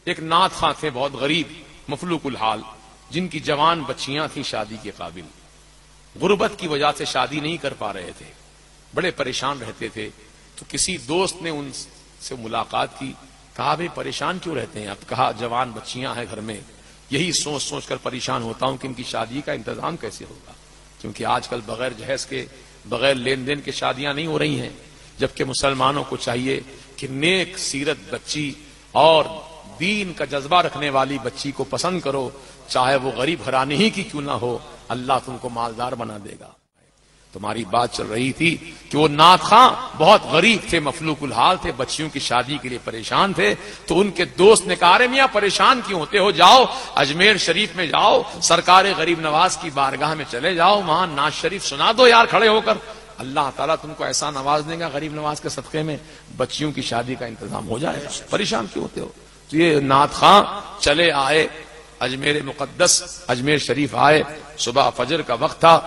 ایک نعت خواں تھے بہت غریب مفلوق الحال، جن کی جوان بچیاں تھیں شادی کے قابل، غربت کی وجہ سے شادی نہیں کر پا رہے تھے، بڑے پریشان رہتے تھے۔ تو کسی دوست نے ان سے ملاقات کی، کہا بھئی پریشان کیوں رہتے ہیں؟ اب کہا جوان بچیاں ہیں گھر میں، یہی سوچ سوچ کر پریشان ہوتا ہوں کہ ان کی شادی کا انتظام کیسے ہوگا، کیونکہ آج کل بغیر جہیز کے، بغیر لین دین کے شادیاں نہیں ہو رہی ہیں، جبکہ مسلمانوں کو چاہیے کہ نیک سیرت بچی اور دین کا جذبہ رکھنے والی بچی کو پسند کرو، چاہے وہ غریب گھرانے ہی کی کیوں نہ ہو، اللہ تم کو مالدار بنا دے گا۔ تمہاری بات چل رہی تھی کہ وہ نعت خواں بہت غریب تھے، مفلوق الحال تھے، بچیوں کی شادی کے لیے پریشان تھے۔ تو ان کے دوست نے کہا، ارے میاں پریشان کیوں ہوتے ہو، جاؤ اجمیر شریف میں جاؤ، سرکار غریب نواز کی بارگاہ میں چلے جاؤ، وہاں نعت شریف سنا دو یار کھڑے ہو کر، اللہ تعالیٰ تم کو ایسا نواز دے گا غریب نواز کے صدقے میں بچیوں کی شادی کا انتظام ہو جائے، پریشان کیوں ہوتے ہو۔ تو یہ نعت خواں چلے آئے اجمیر مقدس، اجمیر شریف آئے، صبح فجر کا وقت تھا،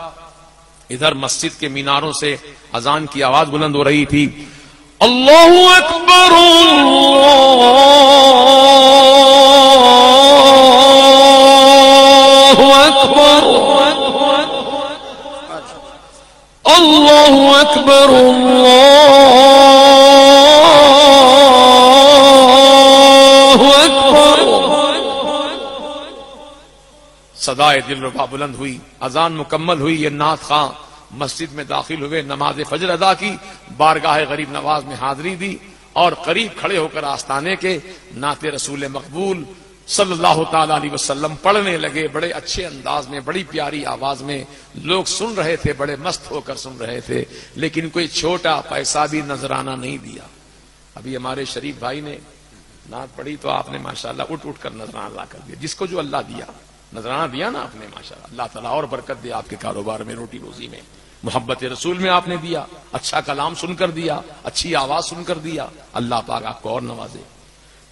ادھر مسجد کے میناروں سے اذان کی آواز بلند ہو رہی تھی، اللہ اکبر اللہ اکبر اللہ اکبر، صدائے دلربا بلند ہوئی، اذان مکمل ہوئی، یہ نعت خواں مسجد میں داخل ہوئے، نماز فجر ادا کی، بارگاہ غریب نواز میں حاضری دی، اور قریب کھڑے ہو کر آستانے کے نعت رسول مقبول صلی اللہ تعالی علیہ وسلم پڑھنے لگے، بڑے اچھے انداز میں، بڑی پیاری آواز میں، لوگ سن رہے تھے، بڑے مست ہو کر سن رہے تھے، لیکن کوئی چھوٹا پیسہ بھی نذرانہ نہیں دیا۔ ابھی ہمارے شریف بھائی نے نعت پڑھی تو آپ نے ماشاءاللہ اٹھ اٹھ کر نذرانہ ادا کر دیا، جس کو جو اللہ دیا، نذرانہ دیا نا آپ نے، ماشاءاللہ، اللہ تعالیٰ اور برکت دے آپ کے کاروبار میں، روٹی روزی میں، محبت رسول میں آپ نے دیا، اچھا کلام سن کر دیا، اچھی آواز سن کر دیا، اللہ پاک آپ کو اور نوازے۔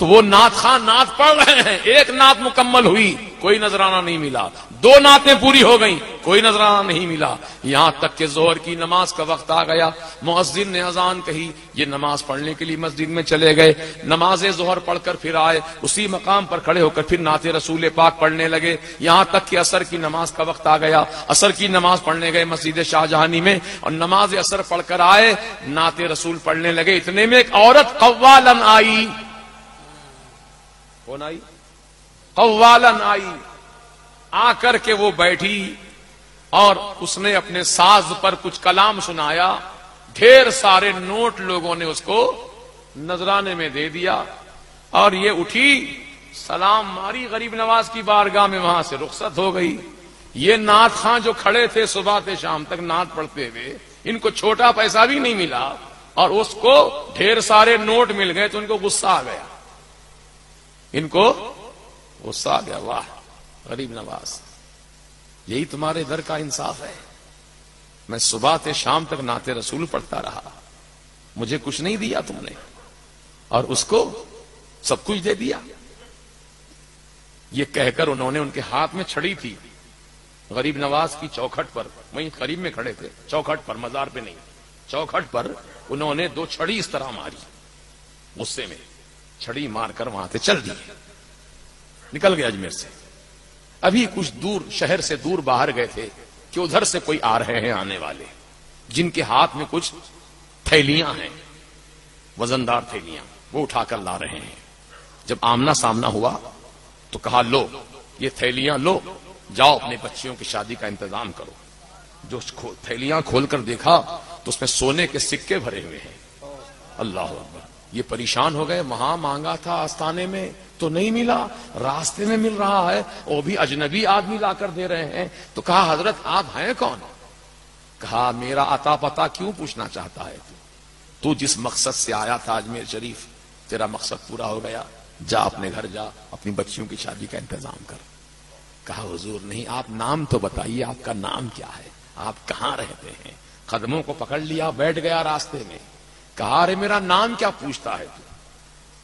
تو وہ نعت خواں نعت پڑھ رہے ہیں، ایک نعت مکمل ہوئی، کوئی نذرانہ نہیں ملا، دو نعتیں پوری ہو گئیں، کوئی نذرانہ نہیں ملا، یہاں تک کہ ظہر کی نماز کا وقت آ گیا، مؤذن نے اذان کہی، یہ نماز پڑھنے کے لیے مسجد میں چلے گئے، نماز ظہر پڑھ کر پھر آئے، اسی مقام پر کھڑے ہو کر پھر نعت رسول پاک پڑھنے لگے، یہاں تک کہ عصر کی نماز کا وقت آ گیا، عصر کی نماز پڑھنے گئے مسجد شاہ جہانی میں، اور نماز عصر پڑھ کر آئے، نعت رسول پڑھنے لگے، اتنے میں ایک عورت قوالن آئی، کون آئی؟ قوالن آئی، آ کر کے وہ بیٹھی اور اس نے اپنے ساز پر کچھ کلام سنایا، ڈھیر سارے نوٹ لوگوں نے اس کو نذرانے میں دے دیا، اور یہ اٹھی، سلام ماری غریب نواز کی بارگاہ میں، وہاں سے رخصت ہو گئی۔ یہ نعت خواں جو کھڑے تھے صبح سے شام تک نعت پڑھتے ہوئے، ان کو چھوٹا پیسہ بھی نہیں ملا، اور اس کو ڈھیر سارے نوٹ مل گئے، تو ان کو غصہ آ گیا، ان کو غصہ آ گیا، واہ غریب نواز، یہی تمہارے در کا انصاف ہے؟ میں صبح سے شام تک نعت رسول پڑھتا رہا، مجھے کچھ نہیں دیا تم نے، اور اس کو سب کچھ دے دیا۔ یہ کہہ کر انہوں نے، ان کے ہاتھ میں چھڑی تھی، غریب نواز کی چوکھٹ پر، وہیں قریب میں کھڑے تھے، چوکھٹ پر، مزار پہ نہیں، چوکھٹ پر انہوں نے دو چھڑی اس طرح ماری، غصے میں چھڑی مار کر وہاں سے چل دیے، نکل گئے اجمیر سے۔ ابھی کچھ دور، شہر سے دور باہر گئے تھے کہ ادھر سے کوئی آ رہے ہیں آنے والے، جن کے ہاتھ میں کچھ تھیلیاں ہیں، وزندار تھیلیاں، وہ اٹھا کر لا رہے ہیں۔ جب آمنا سامنا ہوا تو کہا، لو یہ تھیلیاں لو، جاؤ اپنے بچیوں کی شادی کا انتظام کرو۔ جو تھیلیاں کھول کر دیکھا تو اس میں سونے کے سکے بھرے ہوئے ہیں، اللہ اکبر۔ یہ پریشان ہو گئے، وہاں مانگا تھا آستانے میں تو نہیں ملا، راستے میں مل رہا ہے، وہ بھی اجنبی آدمی لا کر دے رہے ہیں۔ تو کہا، حضرت آپ ہیں کون؟ کہا، میرا عطا پتا کیوں پوچھنا چاہتا ہے تو جس مقصد سے آیا تھا اجمیر شریف، تیرا مقصد پورا ہو گیا، جا اپنے گھر جا، اپنی بچیوں کی شادی کا انتظام کر۔ کہا، حضور نہیں، آپ نام تو بتائیے، آپ کا نام کیا ہے، آپ کہاں رہتے ہیں؟ قدموں کو پکڑ لیا، بیٹھ گیا راستے میں۔ کہا، ارے میرا نام کیا پوچھتا ہے تو؟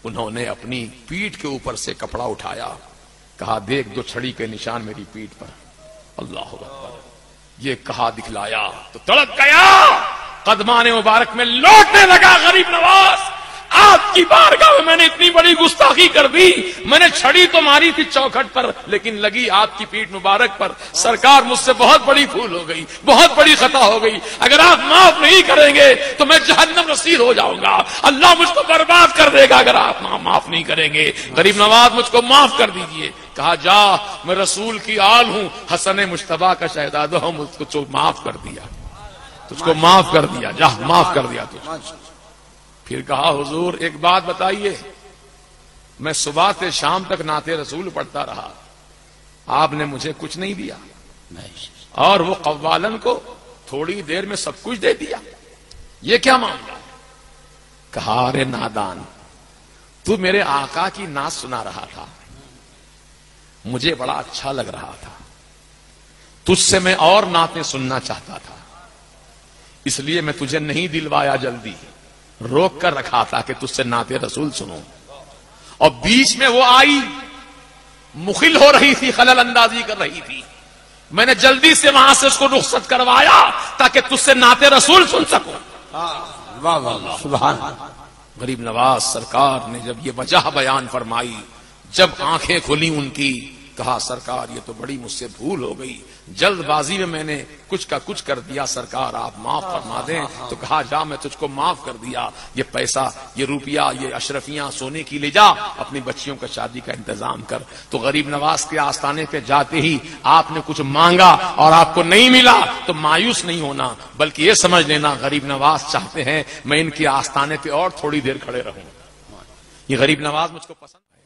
انہوں نے اپنی پیٹھ کے اوپر سے کپڑا اٹھایا، کہا، دیکھ دو چھڑی کے نشان میری پیٹھ پر، اللہ اکبر۔ یہ کہا دکھلایا تو تڑپ گیا، قدمان مبارک میں لوٹنے لگا غریب نواز، آپ کی بارگاہ میں نے اتنی بڑی گستاخی کر دی، میں نے چھڑی تو ماری تھی چوکھٹ پر لیکن لگی آپ کی پیٹھ مبارک پر، سرکار مجھ سے بہت بڑی بھول ہو گئی، بہت بڑی خطا ہو گئی، اگر آپ معاف نہیں کریں گے تو میں جہنم رسید ہو جاؤں گا، اللہ مجھ کو برباد کر دے گا اگر آپ معاف نہیں کریں گے، غریب نواز مجھ کو معاف کر دیجئے۔ کہا جا، میں رسول کی آل ہوں، حسن مجتبیٰ کا شہزادہ ہوں، مجھ کو معاف کر دیا، تجھ کو معاف کر دیا، جا معاف کر دیا تجھ۔ پھر کہا حضور ایک بات بتائیے، میں صبح سے شام تک نعت رسول پڑھتا رہا، آپ نے مجھے کچھ نہیں دیا، اور وہ قوالن کو تھوڑی دیر میں سب کچھ دے دیا، یہ کیا معاملہ؟ کہا ارے نادان، تو میرے آقا کی نعت سنا رہا تھا، مجھے بڑا اچھا لگ رہا تھا، تجھ سے میں اور نعتیں سننا چاہتا تھا، اس لیے میں تجھے نہیں دلوایا، جلدی روک کر رکھا تھا کہ تجھ سے نعت رسول سنوں، اور بیچ میں وہ آئی مخل ہو رہی تھی، خلل اندازی کر رہی تھی، میں نے جلدی سے وہاں سے اس کو رخصت کروایا تاکہ تجھ سے نعت رسول سن سکوں۔ سبحان غریب نواز سرکار نے جب یہ وجہ بیان فرمائی، جب آنکھیں کھلی ان کی، کہا سرکار یہ تو بڑی مجھ سے بھول ہو گئی، جلد بازی میں میں نے کچھ کا کچھ کر دیا، سرکار آپ معاف فرما دیں۔ تو کہا جا میں تجھ کو معاف کر دیا، یہ پیسہ، یہ روپیہ، یہ اشرفیاں سونے کی لے جا، اپنی بچیوں کا شادی کا انتظام کر۔ تو غریب نواز کے آستانے پہ جاتے ہی آپ نے کچھ مانگا اور آپ کو نہیں ملا تو مایوس نہیں ہونا، بلکہ یہ سمجھ لینا غریب نواز چاہتے ہیں میں ان کے آستانے پہ اور تھوڑی دیر کھڑے رہوں، یہ غریب نواز مجھ کو پسند ہے۔